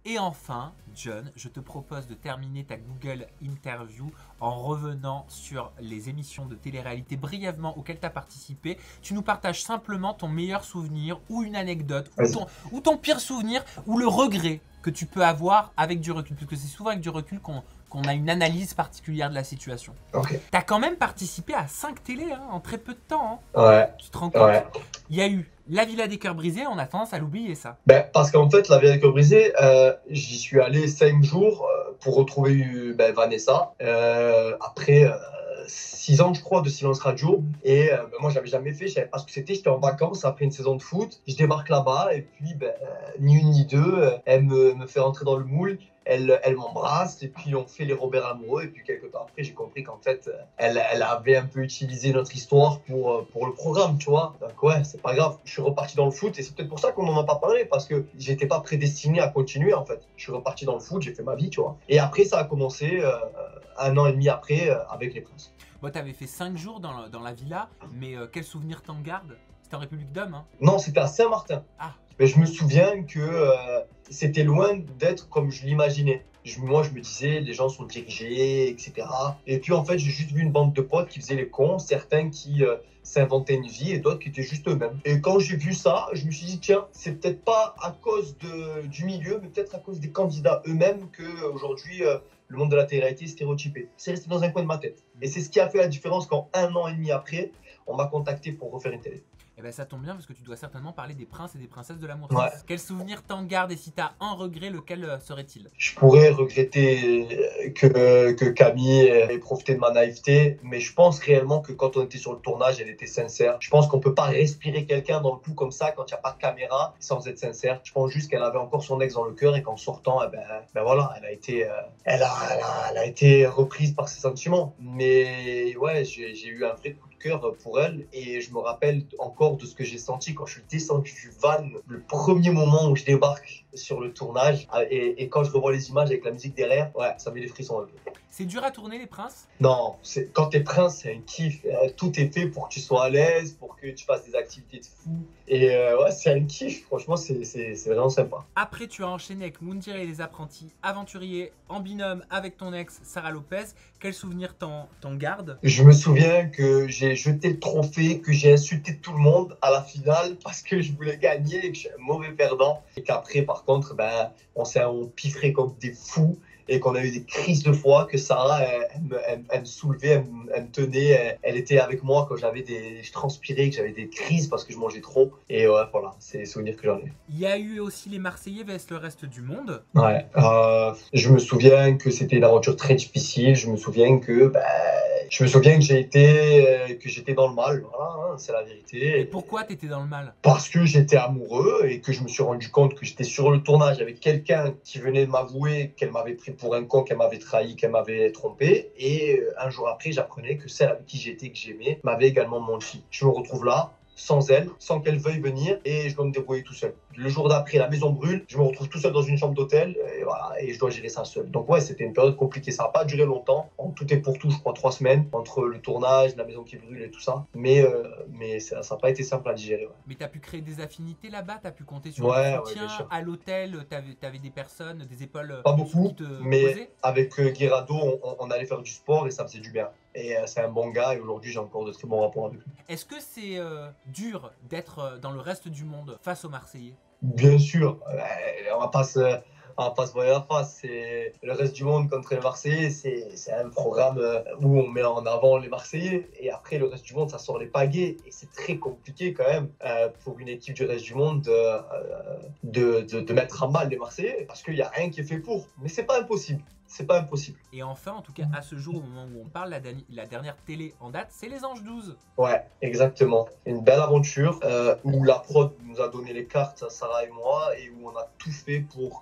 Et enfin, John, je te propose de terminer ta Google Interview en revenant sur les émissions de télé-réalité brièvement auxquelles tu as participé. Tu nous partages simplement ton meilleur souvenir ou une anecdote ou ton pire souvenir ou le regret que tu peux avoir avec du recul. Parce que c'est souvent avec du recul qu'on a une analyse particulière de la situation. Ok. Tu as quand même participé à 5 télés en très peu de temps. Ouais. Tu te rends compte? Ouais. Il y a eu La Villa des Cœurs Brisés, on a tendance à l'oublier ça. Parce qu'en fait, la Villa des Cœurs Brisés, j'y suis allé 5 jours pour retrouver Vanessa. Après 6 ans, je crois, de silence radio. Et moi, j'avais jamais fait, je savais pas ce que c'était. J'étais en vacances après une saison de foot. Je débarque là-bas et puis, ni une ni deux, elle me fait rentrer dans le moule. Elle m'embrasse et puis on fait les Robert amoureux. Et puis quelques temps après, j'ai compris qu'en fait, elle avait un peu utilisé notre histoire pour le programme, tu vois. Donc ouais, c'est pas grave. Je suis reparti dans le foot et c'est peut-être pour ça qu'on n'en a pas parlé parce que j'étais pas prédestiné à continuer en fait. Je suis reparti dans le foot, j'ai fait ma vie, tu vois. Et après, ça a commencé 1 an et demi après avec les Princes. Bon, t'avais fait 5 jours dans la villa, mais quel souvenir t'en gardes? C'était en République d'Homme, hein? Non, c'était à Saint-Martin. Ah. Mais je me souviens que c'était loin d'être comme je l'imaginais. Moi, je me disais, les gens sont dirigés, etc. Et puis, en fait, j'ai juste vu une bande de potes qui faisaient les cons, certains qui s'inventaient une vie et d'autres qui étaient juste eux-mêmes. Et quand j'ai vu ça, je me suis dit, tiens, c'est peut-être pas à cause du milieu, mais peut-être à cause des candidats eux-mêmes qu'aujourd'hui, le monde de la télé-réalité est stéréotypé. C'est resté dans un coin de ma tête. Et c'est ce qui a fait la différence quand 1 an et demi après, on m'a contacté pour refaire une télé. Eh ben ça tombe bien parce que tu dois certainement parler des princes et des princesses de l'amour. Ouais. Quel souvenir t'en gardes et si t'as un regret, lequel serait-il? Je pourrais regretter que Camille ait profité de ma naïveté, mais je pense réellement que quand on était sur le tournage, elle était sincère. Je pense qu'on peut pas respirer quelqu'un dans le cou comme ça quand il n'y a pas de caméra sans être sincère. Je pense juste qu'elle avait encore son ex dans le cœur et qu'en sortant, voilà, elle a été reprise par ses sentiments. Mais ouais, j'ai eu un vrai coup de cœur pour elle et je me rappelle encore de ce que j'ai senti quand je suis descendu du van, le premier moment où je débarque sur le tournage et quand je revois les images avec la musique derrière, ouais, ça met des frissons un peu. C'est dur à tourner les princes? Non, quand t'es prince, c'est un kiff. Tout est fait pour que tu sois à l'aise, pour que tu fasses des activités de fou. Et ouais, c'est un kiff. Franchement, c'est vraiment sympa. Après, tu as enchaîné avec Moundir et les apprentis aventuriers en binôme avec ton ex Sarah Lopez. Quel souvenir t'en gardes? Je me souviens que j'ai jeté le trophée, que j'ai insulté tout le monde à la finale parce que je voulais gagner et que je suis un mauvais perdant. Et qu'après, par contre, on pifferait comme des fous. Et qu'on a eu des crises de foi, que Sarah, elle me soulevait, elle me tenait, elle était avec moi quand je transpirais, que j'avais des crises parce que je mangeais trop. Et ouais, voilà, c'est les souvenirs que j'en ai. Il y a eu aussi les Marseillais vs le reste du monde. Ouais, je me souviens que c'était une aventure très difficile, je me souviens que j'étais dans le mal, voilà, hein, c'est la vérité. Et pourquoi t'étais dans le mal? Parce que j'étais amoureux et que je me suis rendu compte que j'étais sur le tournage avec quelqu'un qui venait de m'avouer qu'elle m'avait pris pour un con, qu'elle m'avait trahi, qu'elle m'avait trompé. Et un jour après, j'apprenais que celle avec qui j'étais, que j'aimais, m'avait également menti. Je me retrouve là, sans elle, sans qu'elle veuille venir, et je dois me débrouiller tout seul. Le jour d'après, la maison brûle, je me retrouve tout seul dans une chambre d'hôtel, et voilà, et je dois gérer ça seul. Donc ouais, c'était une période compliquée, ça n'a pas duré longtemps, en tout et pour tout, je crois 3 semaines, entre le tournage, la maison qui brûle et tout ça, mais ça n'a pas été simple à digérer. Ouais. Mais t'as pu créer des affinités là-bas, t'as pu compter sur le soutien, à l'hôtel, t'avais des personnes, des épaules pas beaucoup, qui te mais posaient? avec Guirado, on allait faire du sport et ça faisait du bien. Et c'est un bon gars et aujourd'hui j'ai encore de très bons rapports avec lui. Est-ce que c'est dur d'être dans le reste du monde face aux Marseillais? Bien sûr, on va pas se voiler la face. C'est le reste du monde contre les Marseillais, c'est un programme où on met en avant les Marseillais et après le reste du monde ça sort les pagaies et c'est très compliqué quand même pour une équipe du reste du monde de mettre à mal les Marseillais parce qu'il n'y a rien qui est fait pour. Mais c'est pas impossible. C'est pas impossible. Et enfin, en tout cas, à ce jour, au moment où on parle, la dernière télé en date, c'est Les Anges 12. Ouais, exactement. Une belle aventure où la prod nous a donné les cartes, Sarah et moi, et où on a tout fait pour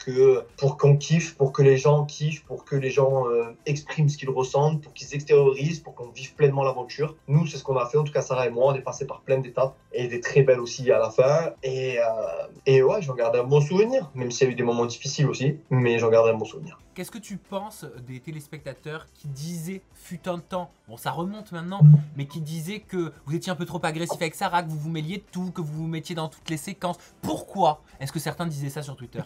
qu'on kiffe, pour que les gens kiffent, pour que les gens expriment ce qu'ils ressentent, pour qu'ils extériorisent, pour qu'on vive pleinement l'aventure. Nous, c'est ce qu'on a fait, en tout cas Sarah et moi, on est passé par plein d'étapes et des très belles aussi à la fin. Et ouais, j'en garde un bon souvenir, même s'il y a eu des moments difficiles aussi, mais j'en garde un bon souvenir. qu'est-ce que tu penses des téléspectateurs qui disaient, fut un temps, bon ça remonte maintenant, mais qui disaient que vous étiez un peu trop agressif avec Sarah, que vous vous mêliez de tout, que vous vous mettiez dans toutes les séquences. Pourquoi est-ce que certains disaient ça sur Twitter?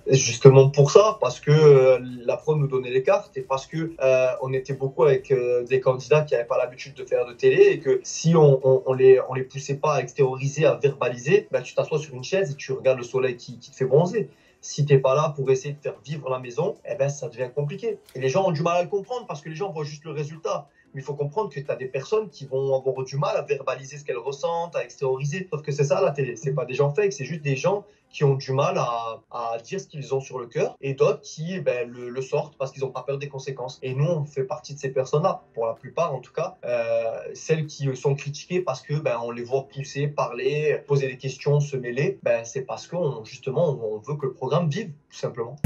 Justement pour ça, parce que la prod nous donnait les cartes et parce que on était beaucoup avec des candidats qui n'avaient pas l'habitude de faire de télé et que si on les poussait pas à extérioriser, à verbaliser, tu t'assois sur une chaise et tu regardes le soleil qui te fait bronzer. Si t'es pas là pour essayer de faire vivre la maison, ça devient compliqué. Et les gens ont du mal à le comprendre parce que les gens voient juste le résultat. Mais il faut comprendre que tu as des personnes qui vont avoir du mal à verbaliser ce qu'elles ressentent, à extérioriser. Sauf que c'est ça la télé. C'est pas des gens fake, c'est juste des gens qui ont du mal à dire ce qu'ils ont sur le cœur et d'autres qui le sortent parce qu'ils n'ont pas peur des conséquences. Et nous, on fait partie de ces personnes-là, pour la plupart en tout cas. Celles qui sont critiquées parce que on les voit pousser, parler, poser des questions, se mêler. C'est parce qu'on justement on veut que le programme vive, tout simplement.